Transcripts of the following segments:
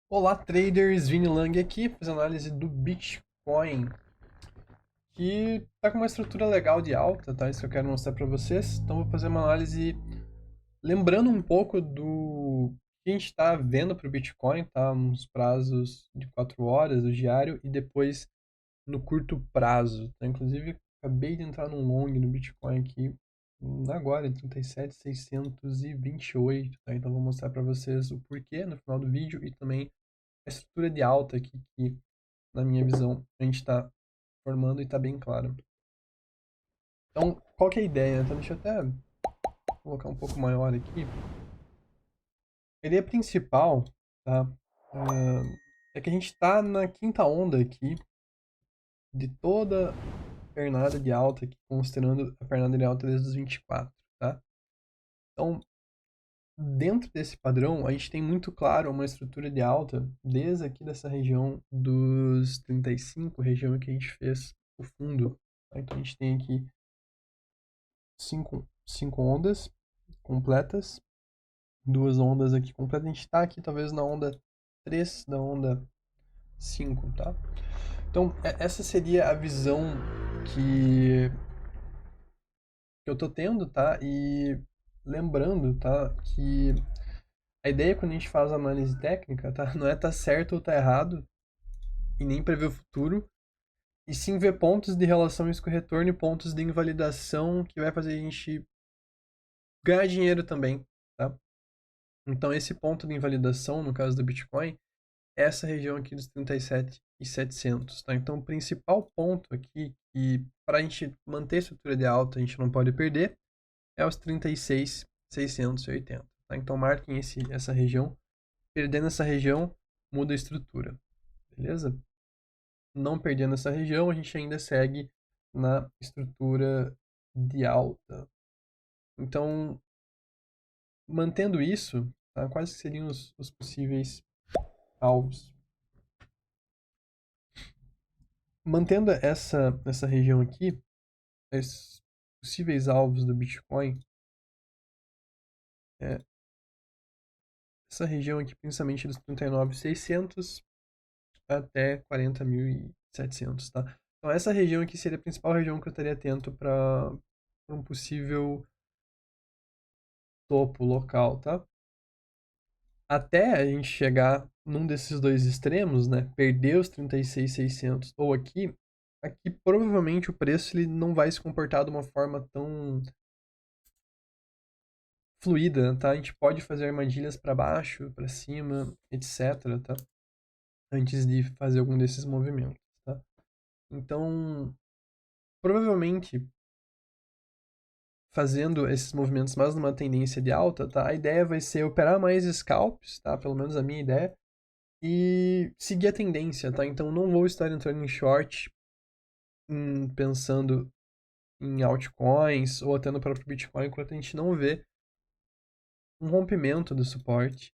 Olá, traders! Vini Lang aqui, fazendo análise do Bitcoin, que está com uma estrutura legal de alta, tá? Isso que eu quero mostrar para vocês. Então, vou fazer uma análise lembrando um pouco do que a gente está vendo para o Bitcoin, tá? Uns prazos de 4 horas, o diário, e depois no curto prazo, tá? Inclusive, acabei de entrar num long no Bitcoin aqui, agora, em 37.628, tá? Então, vou mostrar para vocês o porquê no final do vídeo e também a estrutura de alta aqui que, na minha visão, a gente está formando e está bem claro. Então, qual que é a ideia? Então, deixa eu até colocar um pouco maior aqui. A ideia principal, tá? É que a gente está na quinta onda aqui de toda a pernada de alta, aqui, considerando a pernada de alta desde os 24, tá? Então, dentro desse padrão, a gente tem muito claro uma estrutura de alta desde aqui dessa região dos 35, região que a gente fez o fundo. Tá? Então a gente tem aqui cinco ondas completas, duas ondas aqui completas. A gente está aqui talvez na onda 3 da onda 5, tá? Então essa seria a visão que, que eu tô tendo, tá? E lembrando, tá, que a ideia quando a gente faz análise técnica, tá? Não é tá certo ou tá errado e nem prever o futuro, e sim ver pontos de relação risco-retorno e pontos de invalidação que vai fazer a gente ganhar dinheiro também, tá? Então esse ponto de invalidação, no caso do Bitcoin, é essa região aqui dos 37.700, tá? Então o principal ponto aqui que para a gente manter a estrutura de alta a gente não pode perder é os 36.680, tá? Então marquem essa região. Perdendo essa região, muda a estrutura, beleza? Não perdendo essa região, a gente ainda segue na estrutura de alta. Então, mantendo isso, tá? Quais seriam os possíveis alvos? Mantendo essa região aqui, os possíveis alvos do Bitcoin, é essa região aqui, principalmente dos 39.600 até 40.700, tá? Então, essa região aqui seria a principal região que eu estaria atento para um possível topo local, tá? Até a gente chegar num desses dois extremos, né? Perder os 36.600 ou aqui provavelmente o preço ele não vai se comportar de uma forma tão fluida, tá? A gente pode fazer armadilhas para baixo, para cima, etc, tá? Antes de fazer algum desses movimentos, tá? Então, provavelmente fazendo esses movimentos mais numa tendência de alta, tá? A ideia vai ser operar mais scalps, tá? Pelo menos a minha ideia. E seguir a tendência, tá? Então não vou estar entrando em short pensando em altcoins ou até no próprio Bitcoin enquanto a gente não vê um rompimento do suporte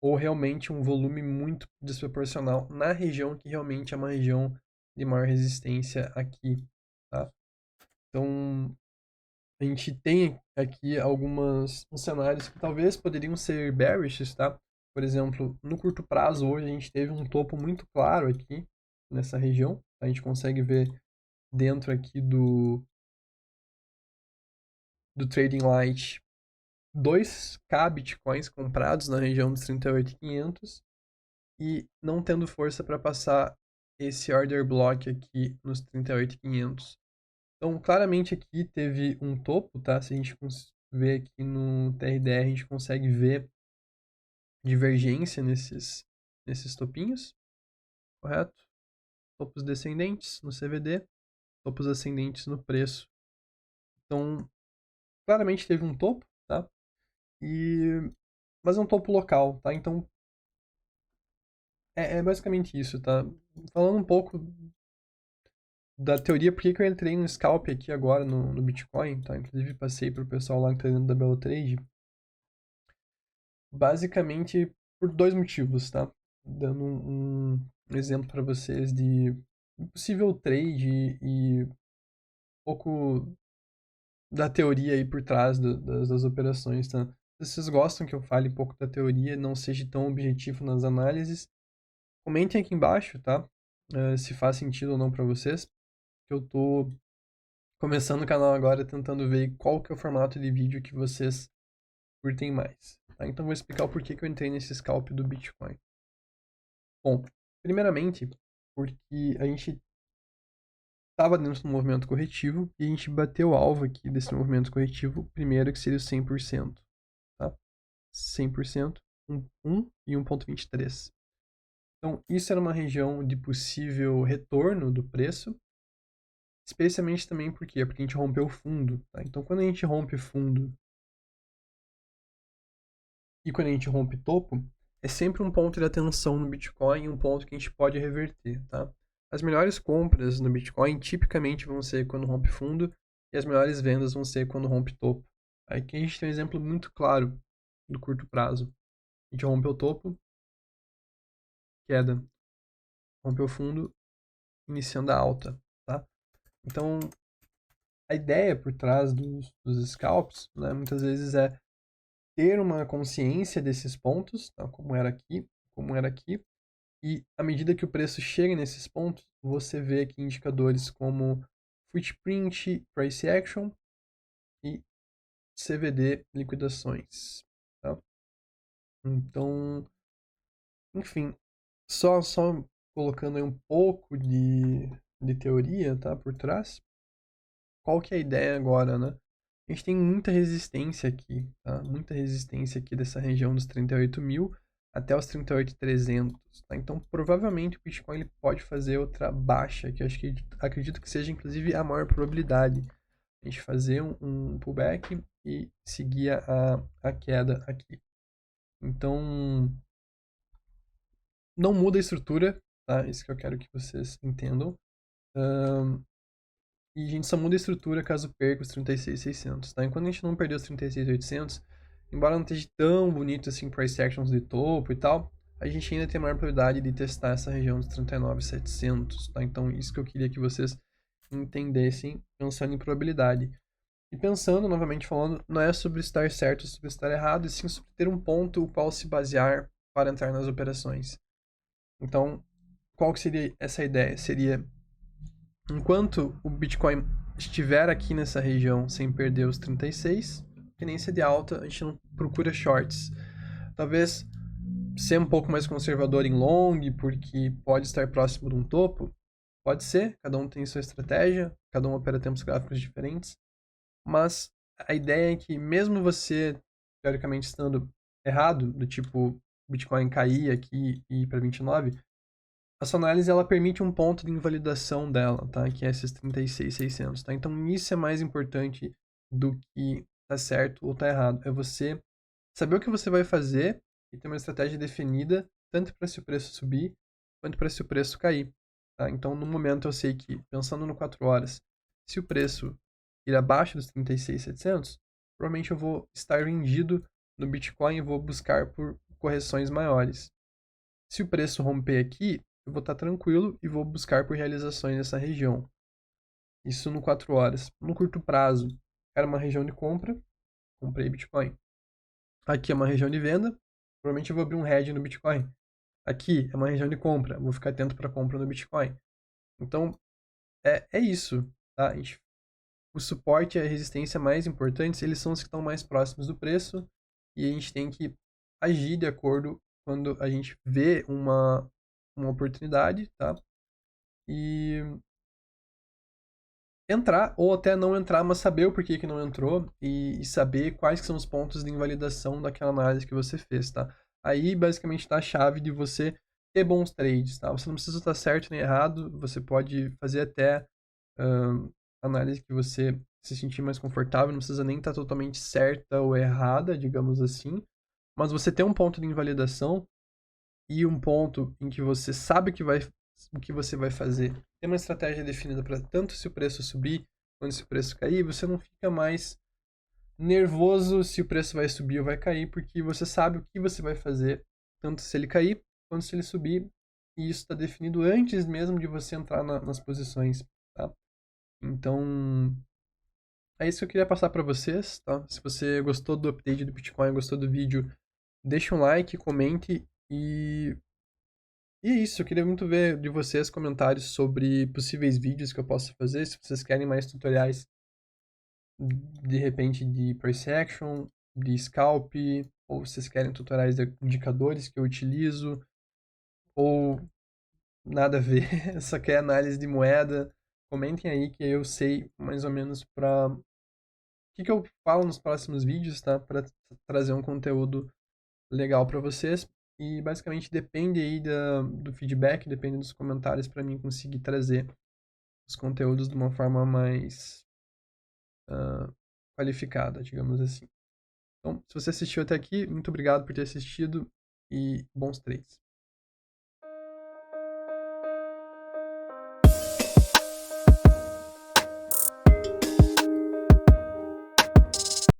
ou realmente um volume muito desproporcional na região que realmente é uma região de maior resistência aqui, tá? Então a gente tem aqui alguns cenários que talvez poderiam ser bearish, tá? Por exemplo, no curto prazo, hoje a gente teve um topo muito claro aqui nessa região. A gente consegue ver dentro aqui do Trading Light 2K Bitcoins comprados na região dos 38.500 e não tendo força para passar esse order block aqui nos 38.500. Então, claramente aqui teve um topo, tá? Se a gente ver aqui no TRDR, a gente consegue ver divergência nesses topinhos, correto? Topos descendentes no CVD, topos ascendentes no preço. Então, claramente teve um topo, tá? Mas é um topo local, tá? Então, é basicamente isso, tá? Falando um pouco da teoria, por que eu entrei no scalp aqui agora no Bitcoin, tá? Inclusive passei pro pessoal lá que tá dentro da Belo Trade. Basicamente por dois motivos, tá? Dando um exemplo para vocês de possível trade e pouco da teoria aí por trás das operações, tá? Se vocês gostam que eu fale um pouco da teoria, não seja tão objetivo nas análises, comentem aqui embaixo, tá? Se faz sentido ou não para vocês. Eu tô começando o canal agora tentando ver qual que é o formato de vídeo que vocês curtem mais. Tá? Então vou explicar o porquê que eu entrei nesse scalp do Bitcoin. Bom, primeiramente, porque a gente estava dentro do movimento corretivo e a gente bateu o alvo aqui desse movimento corretivo, primeiro que seria o 100%, tá? 100%, 1 e 1,23. Então, isso era uma região de possível retorno do preço, especialmente também por quê? Porque a gente rompeu o fundo, tá? Então, quando a gente rompe fundo e quando a gente rompe topo, é sempre um ponto de atenção no Bitcoin e um ponto que a gente pode reverter, tá? As melhores compras no Bitcoin tipicamente vão ser quando rompe fundo e as melhores vendas vão ser quando rompe topo. Aqui a gente tem um exemplo muito claro do curto prazo. A gente rompeu o topo, queda, rompeu o fundo, iniciando a alta, tá? Então, a ideia por trás dos scalps, né, muitas vezes é ter uma consciência desses pontos, tá? Como era aqui, e à medida que o preço chega nesses pontos, você vê aqui indicadores como Footprint, Price Action e CVD liquidações, tá? Então, enfim, só colocando aí um pouco de teoria, tá, por trás. Qual que é a ideia agora, né? A gente tem muita resistência aqui, tá? Muita resistência aqui dessa região dos 38.000 até os 38.300, tá? Então, provavelmente o Bitcoin ele pode fazer outra baixa, que eu acredito que seja inclusive a maior probabilidade. A gente fazer um pullback e seguir a queda aqui. Então, não muda a estrutura, tá? Isso que eu quero que vocês entendam. E a gente só muda a estrutura caso perca os 36.600, tá? Enquanto a gente não perder os 36.800, embora não esteja tão bonito assim price actions de topo e tal, a gente ainda tem a maior probabilidade de testar essa região dos 39.700, tá? Então, isso que eu queria que vocês entendessem pensando em probabilidade. E pensando, novamente falando, não é sobre estar certo ou sobre estar errado, e sim sobre ter um ponto o qual se basear para entrar nas operações. Então, qual que seria essa ideia? Seria, enquanto o Bitcoin estiver aqui nessa região sem perder os 36, tendência de alta, a gente não procura shorts. Talvez ser um pouco mais conservador em long, porque pode estar próximo de um topo. Pode ser, cada um tem sua estratégia, cada um opera tempos gráficos diferentes. Mas a ideia é que mesmo você, teoricamente, estando errado, do tipo Bitcoin cair aqui e ir para 29, a sua análise ela permite um ponto de invalidação dela, tá? Que é esses 36.600, tá? Então isso é mais importante do que tá certo ou tá errado. É você saber o que você vai fazer e ter uma estratégia definida, tanto para se o preço subir, quanto para se o preço cair, tá? Então no momento eu sei que, pensando no 4 horas, se o preço ir abaixo dos 36.700, provavelmente eu vou estar vendido no Bitcoin e vou buscar por correções maiores. Se o preço romper aqui, eu vou estar tranquilo e vou buscar por realizações nessa região. Isso no 4 horas. No curto prazo, era uma região de compra, comprei Bitcoin. Aqui é uma região de venda, provavelmente eu vou abrir um hedge no Bitcoin. Aqui é uma região de compra, vou ficar atento para compra no Bitcoin. Então, é isso. Tá? O suporte e a resistência mais importantes, eles são os que estão mais próximos do preço e a gente tem que agir de acordo quando a gente vê uma oportunidade, tá? E entrar ou até não entrar, mas saber o porquê que não entrou e saber quais que são os pontos de invalidação daquela análise que você fez, tá? Aí basicamente está a chave de você ter bons trades, tá? Você não precisa estar certo nem errado, você pode fazer até análise que você se sentir mais confortável, não precisa nem estar totalmente certa ou errada, digamos assim, mas você tem um ponto de invalidação e um ponto em que você sabe o que você vai fazer. Tem uma estratégia definida para tanto se o preço subir quanto se o preço cair, você não fica mais nervoso se o preço vai subir ou vai cair, porque você sabe o que você vai fazer, tanto se ele cair quanto se ele subir, e isso está definido antes mesmo de você entrar nas posições, tá? Então, é isso que eu queria passar para vocês, tá? Se você gostou do update do Bitcoin, gostou do vídeo, deixa um like, comente e é isso. Eu queria muito ver de vocês comentários sobre possíveis vídeos que eu possa fazer, se vocês querem mais tutoriais de repente de price action, de scalp, ou vocês querem tutoriais de indicadores que eu utilizo, ou nada a ver, só quer análise de moeda. Comentem aí que eu sei mais ou menos para o que eu falo nos próximos vídeos, tá? Para trazer um conteúdo legal para vocês. E basicamente depende aí do feedback, depende dos comentários para mim conseguir trazer os conteúdos de uma forma mais qualificada, digamos assim. Então, se você assistiu até aqui, muito obrigado por ter assistido e bons trades.